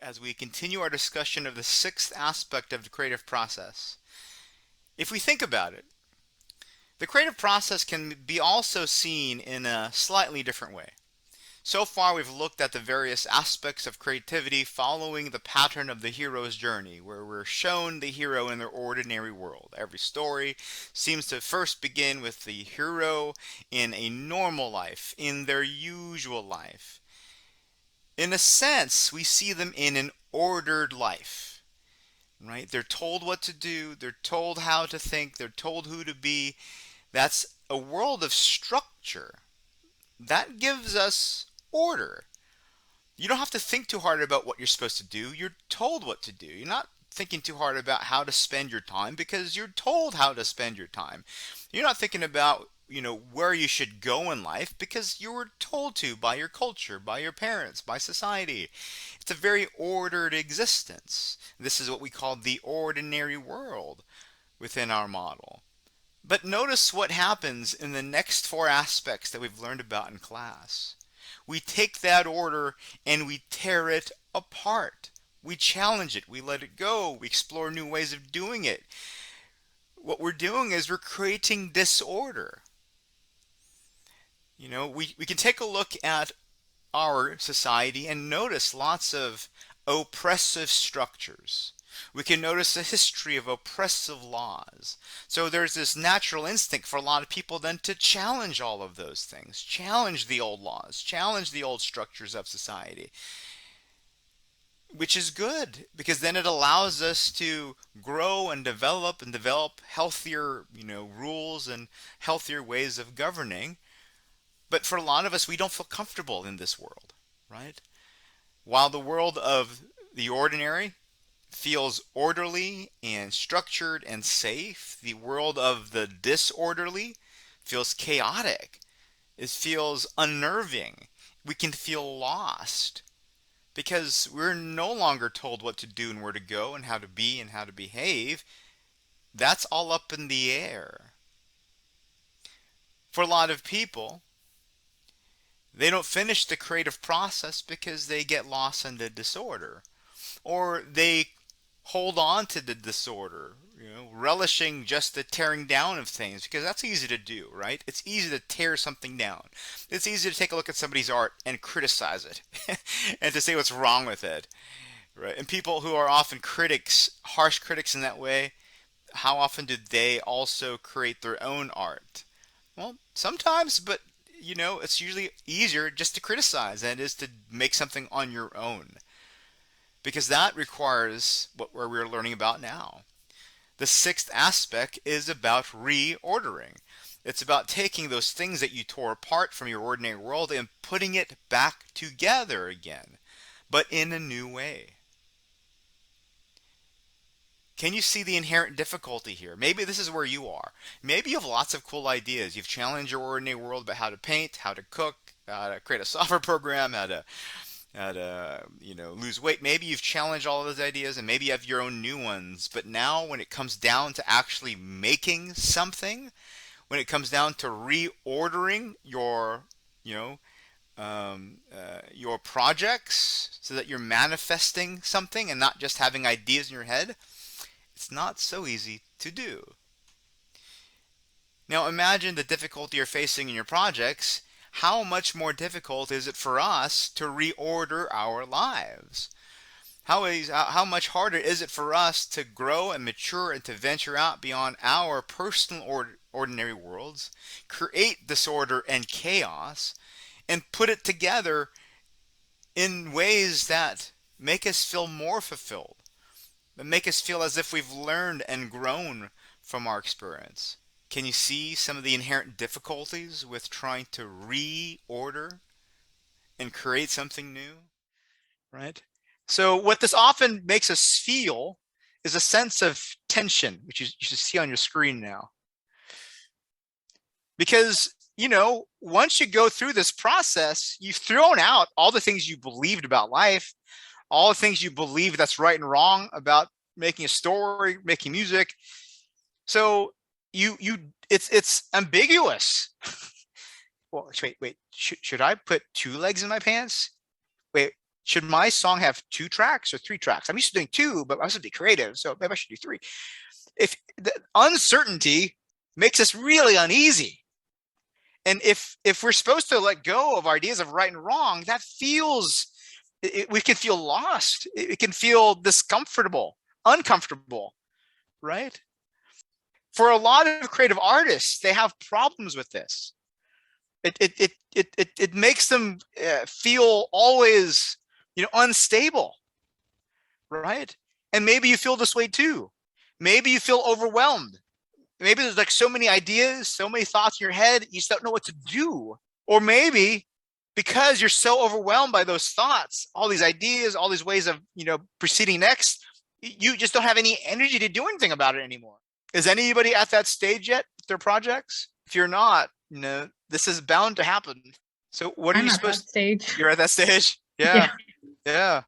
as we continue our discussion of the sixth aspect of the creative process. If we think about it, the creative process can be also seen in a slightly different way. So far, we've looked at the various aspects of creativity following the pattern of the hero's journey, where we're shown the hero in their ordinary world. Every story seems to first begin with the hero in a normal life, in their usual life. In a sense, we see them in an ordered life, right? They're told what to do, they're told how to think, they're told who to be. That's a world of structure. That gives us order. You don't have to think too hard about what you're supposed to do. You're told what to do. You're not thinking too hard about how to spend your time because you're told how to spend your time. You're not thinking about, where you should go in life because you were told to by your culture, by your parents, by society. It's a very ordered existence. This is what we call the ordinary world within our model. But notice what happens in the next four aspects that we've learned about in class. We take that order and we tear it apart. We challenge it, we let it go, we explore new ways of doing it. What we're doing is we're creating disorder. We can take a look at our society and notice lots of oppressive structures. We can notice a history of oppressive laws. So there's this natural instinct for a lot of people then to challenge all of those things, challenge the old laws, challenge the old structures of society, which is good because then it allows us to grow and develop healthier, rules and healthier ways of governing. But for a lot of us, we don't feel comfortable in this world, right? While the world of the ordinary feels orderly and structured and safe, the world of the disorderly feels chaotic. It feels unnerving. We can feel lost because we're no longer told what to do and where to go and how to be and how to behave. That's all up in the air. For a lot of people, they don't finish the creative process because they get lost in the disorder, or they hold on to the disorder, relishing just the tearing down of things because that's easy to do, right? It's easy to tear something down. It's easy to take a look at somebody's art and criticize it and to say what's wrong with it, right? And people who are often critics, harsh critics in that way, how often do they also create their own art? Well, sometimes, but it's usually easier just to criticize than it is to make something on your own. Because that requires what we're learning about now. The sixth aspect is about reordering. It's about taking those things that you tore apart from your ordinary world and putting it back together again, but in a new way. Can you see the inherent difficulty here? Maybe this is where you are. Maybe you have lots of cool ideas. You've challenged your ordinary world about how to paint, how to cook, how to create a software program, how to lose weight. Maybe you've challenged all of those ideas and maybe you have your own new ones. But now when it comes down to actually making something, when it comes down to reordering your projects so that you're manifesting something and not just having ideas in your head, it's not so easy to do. Now imagine the difficulty you're facing in your projects. How much more difficult is it for us to reorder our lives? How much harder is it for us to grow and mature and to venture out beyond our personal ordinary worlds, create disorder and chaos, and put it together in ways that make us feel more fulfilled, that make us feel as if we've learned and grown from our experience? Can you see some of the inherent difficulties with trying to reorder and create something new? Right? So, what this often makes us feel is a sense of tension, which you should see on your screen now. Because, once you go through this process, you've thrown out all the things you believed about life, all the things you believe that's right and wrong about making a story, making music. So it's ambiguous. Well, wait. Should I put two legs in my pants? Wait, Should my song have 2 tracks or 3 tracks? I'm used to doing 2, but I was to be creative, so maybe I should do 3. If the uncertainty makes us really uneasy, and if we're supposed to let go of our ideas of right and wrong, that feels we can feel lost. It can feel discomfortable, uncomfortable, right? For a lot of creative artists, they have problems with this. It makes them feel always, unstable, right? And maybe you feel this way too. Maybe you feel overwhelmed. Maybe there's like so many ideas, so many thoughts in your head, you just don't know what to do. Or maybe because you're so overwhelmed by those thoughts, all these ideas, all these ways of, proceeding next, you just don't have any energy to do anything about it anymore. Is anybody at that stage yet with their projects? If you're not, this is bound to happen. So what are I'm you at that supposed stage. You're at that stage? Yeah. Yeah. Yeah.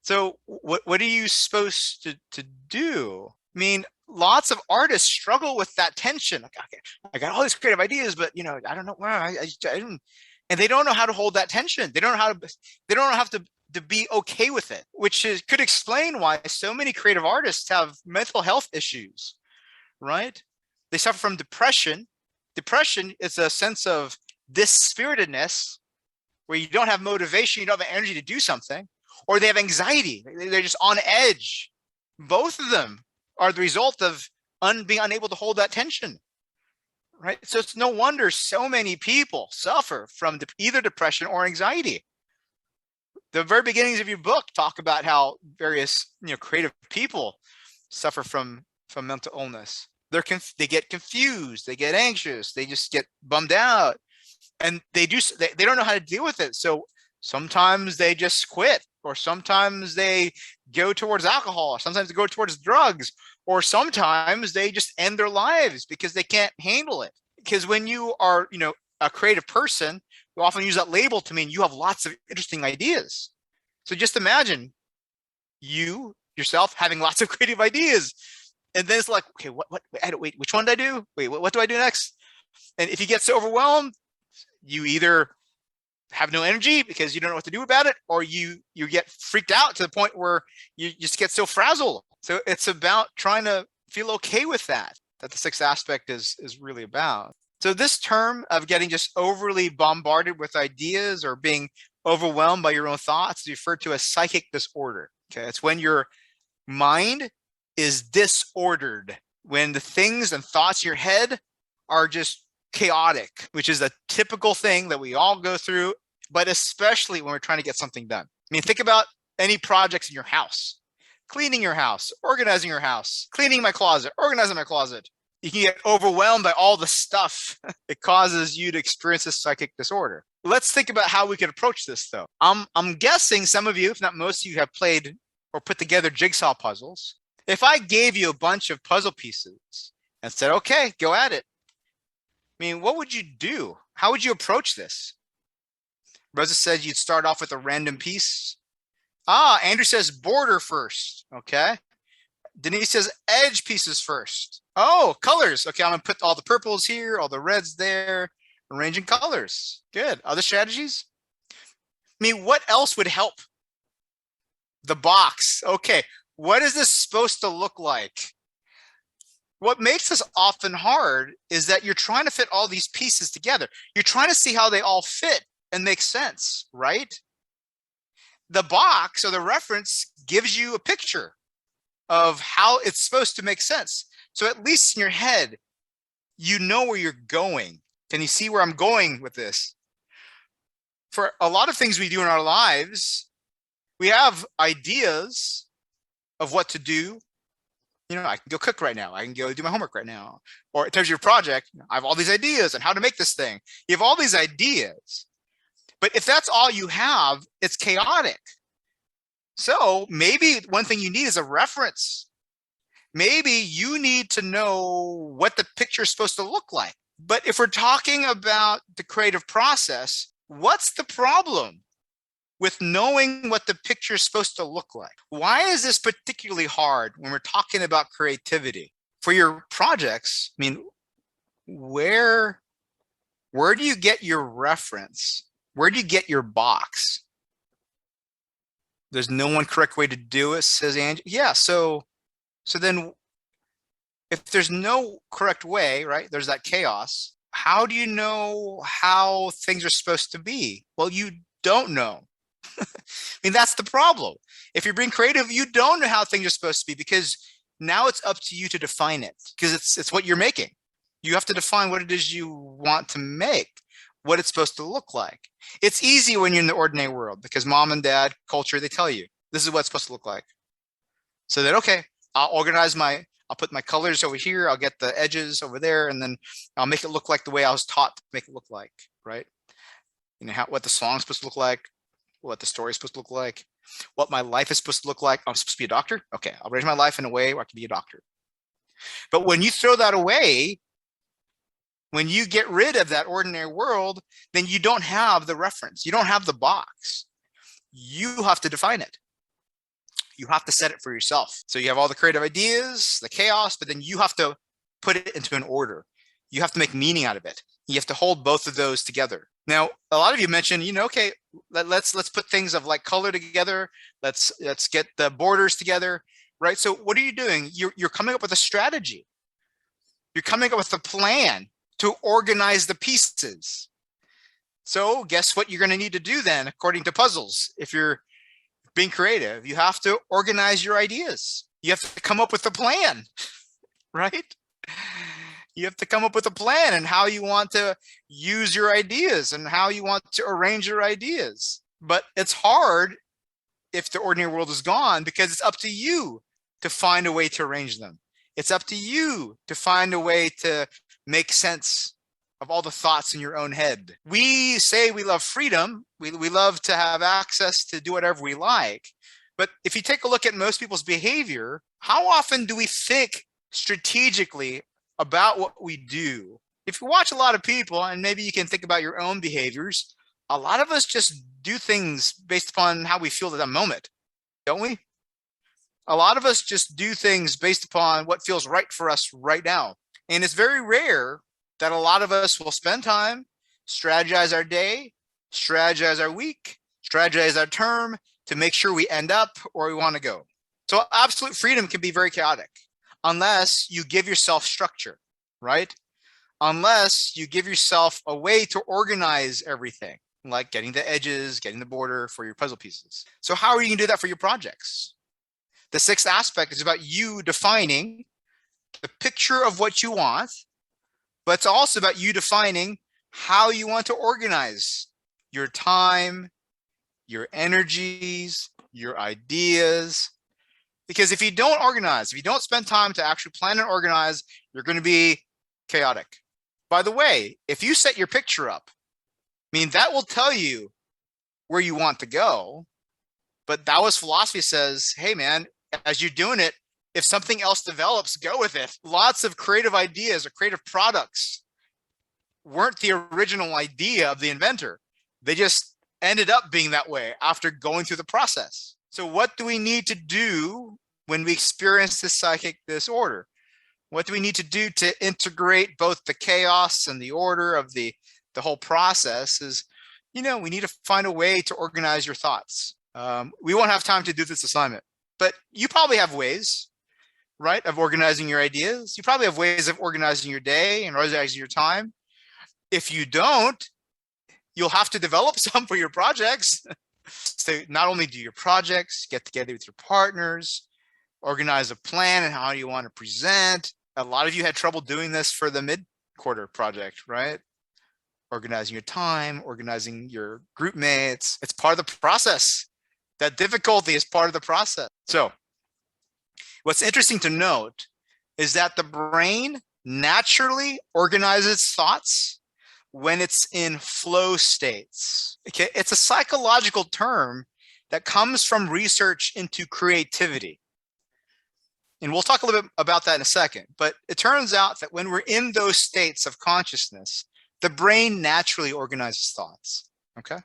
So what are you supposed to do? I mean, lots of artists struggle with that tension. Like, okay, I got all these creative ideas, but I don't know where I don't, and they don't know how to hold that tension. They don't know how to. They don't know how to be okay with it, which could explain why so many creative artists have mental health issues. Right? They suffer from depression. Depression is a sense of dispiritedness, where you don't have motivation, you don't have energy to do something, or they have anxiety. They're just on edge. Both of them are the result of being unable to hold that tension, right? So it's no wonder so many people suffer from either depression or anxiety. The very beginnings of your book talk about how various creative people suffer from mental illness. They get confused, they get anxious, they just get bummed out, and they don't know how to deal with it. So sometimes they just quit, or sometimes they go towards alcohol, or sometimes they go towards drugs, or sometimes they just end their lives because they can't handle it. Because when you are, a creative person, we often use that label to mean you have lots of interesting ideas. So just imagine you yourself having lots of creative ideas, and then it's like, okay, wait, which one did I do? Wait, what do I do next? And if you get so overwhelmed, you either have no energy because you don't know what to do about it, or you get freaked out to the point where you just get so frazzled. So it's about trying to feel okay with that the 6th aspect is really about. So this term of getting just overly bombarded with ideas or being overwhelmed by your own thoughts is referred to as psychic disorder. Okay, it's when your mind is disordered, when the things and thoughts in your head are just chaotic, which is a typical thing that we all go through, but especially when we're trying to get something done. I mean, think about any projects in your house: cleaning your house, organizing your house, cleaning my closet, organizing my closet. You can get overwhelmed by all the stuff. It causes you to experience this psychic disorder. Let's think about how we could approach this, though. I'm guessing some of you, if not most of you, have played or put together jigsaw puzzles. If I gave you a bunch of puzzle pieces and said, okay, go at it, I mean, what would you do? How would you approach this? Rosa says you'd start off with a random piece. Andrew says border first. Okay. Denise says edge pieces first. Oh, colors. Okay, I'm going to put all the purples here, all the reds there, arranging colors. Good. Other strategies? I mean, what else would help? The box. Okay, what is this supposed to look like? What makes this often hard is that you're trying to fit all these pieces together. You're trying to see how they all fit and make sense, right? The box or the reference gives you a picture of how it's supposed to make sense. So at least in your head, you know where you're going. Can you see where I'm going with this? For a lot of things we do in our lives, we have ideas of what to do. I can go cook right now. I can go do my homework right now. Or in terms of your project, I have all these ideas on how to make this thing. You have all these ideas. But if that's all you have, it's chaotic. So maybe one thing you need is a reference. Maybe you need to know what the picture is supposed to look like. But if we're talking about the creative process, what's the problem with knowing what the picture is supposed to look like? Why is this particularly hard when we're talking about creativity? For your projects, I mean, where do you get your reference? Where do you get your box? There's no one correct way to do it, says Angie. Yeah, so then if there's no correct way, right? There's that chaos. How do you know how things are supposed to be? Well, you don't know. I mean, that's the problem. If you're being creative, you don't know how things are supposed to be because now it's up to you to define it because it's what you're making. You have to define what it is you want to make, what it's supposed to look like. It's easy when you're in the ordinary world because mom and dad culture, they tell you this is what it's supposed to look like. So that, okay, I'll put my colors over here. I'll get the edges over there, and then I'll make it look like the way I was taught to make it look like, right? You know, what the song's supposed to look like, what the story's supposed to look like, what my life is supposed to look like. I'm supposed to be a doctor. Okay, I'll raise my life in a way where I can be a doctor. But when you throw that away, when you get rid of that ordinary world, then you don't have the reference. You don't have the box. You have to define it. You have to set it for yourself. So you have all the creative ideas, the chaos, but then you have to put it into an order. You have to make meaning out of it. You have to hold both of those together. Now, a lot of you mentioned, okay, let's put things of like color together. Let's get the borders together, right? So what are you doing? You're coming up with a strategy. You're coming up with a plan to organize the pieces. So guess what you're going to need to do then, according to puzzles, if you're being creative? You have to organize your ideas. You have to come up with a plan, right? You have to come up with a plan and how you want to use your ideas and how you want to arrange your ideas. But it's hard if the ordinary world is gone because it's up to you to find a way to arrange them. It's up to you to find a way to make sense of all the thoughts in your own head. We say we love freedom. We love to have access to do whatever we like. But if you take a look at most people's behavior, how often do we think strategically about what we do? If you watch a lot of people, and maybe you can think about your own behaviors, a lot of us just do things based upon how we feel at that moment, don't we? A lot of us just do things based upon what feels right for us right now. And it's very rare that a lot of us will spend time, strategize our day, strategize our week, strategize our term to make sure we end up where we want to go. So absolute freedom can be very chaotic unless you give yourself structure, right? Unless you give yourself a way to organize everything, like getting the edges, getting the border for your puzzle pieces. So how are you going to do that for your projects? The sixth aspect is about you defining the picture of what you want, but it's also about you defining how you want to organize your time, your energies, your ideas. Because if you don't organize, if you don't spend time to actually plan and organize, you're going to be chaotic. By the way, if you set your picture up, I mean, that will tell you where you want to go. But Taoist philosophy says, hey, man, as you're doing it, if something else develops, go with it. Lots of creative ideas or creative products weren't the original idea of the inventor. They just ended up being that way after going through the process. So what do we need to do when we experience this psychic disorder? What do we need to do to integrate both the chaos and the order of the whole process is, we need to find a way to organize your thoughts. We won't have time to do this assignment, but you probably have ways, right, of organizing your ideas. You probably have ways of organizing your day and organizing your time. If you don't, you'll have to develop some for your projects. So not only do your projects, get together with your partners, organize a plan and how you want to present. A lot of you had trouble doing this for the mid-quarter project, right? Organizing your time, organizing your group mates. It's part of the process. That difficulty is part of the process. So what's interesting to note is that the brain naturally organizes thoughts when it's in flow states. Okay, it's a psychological term that comes from research into creativity. And we'll talk a little bit about that in a second. But it turns out that when we're in those states of consciousness, the brain naturally organizes thoughts. Okay.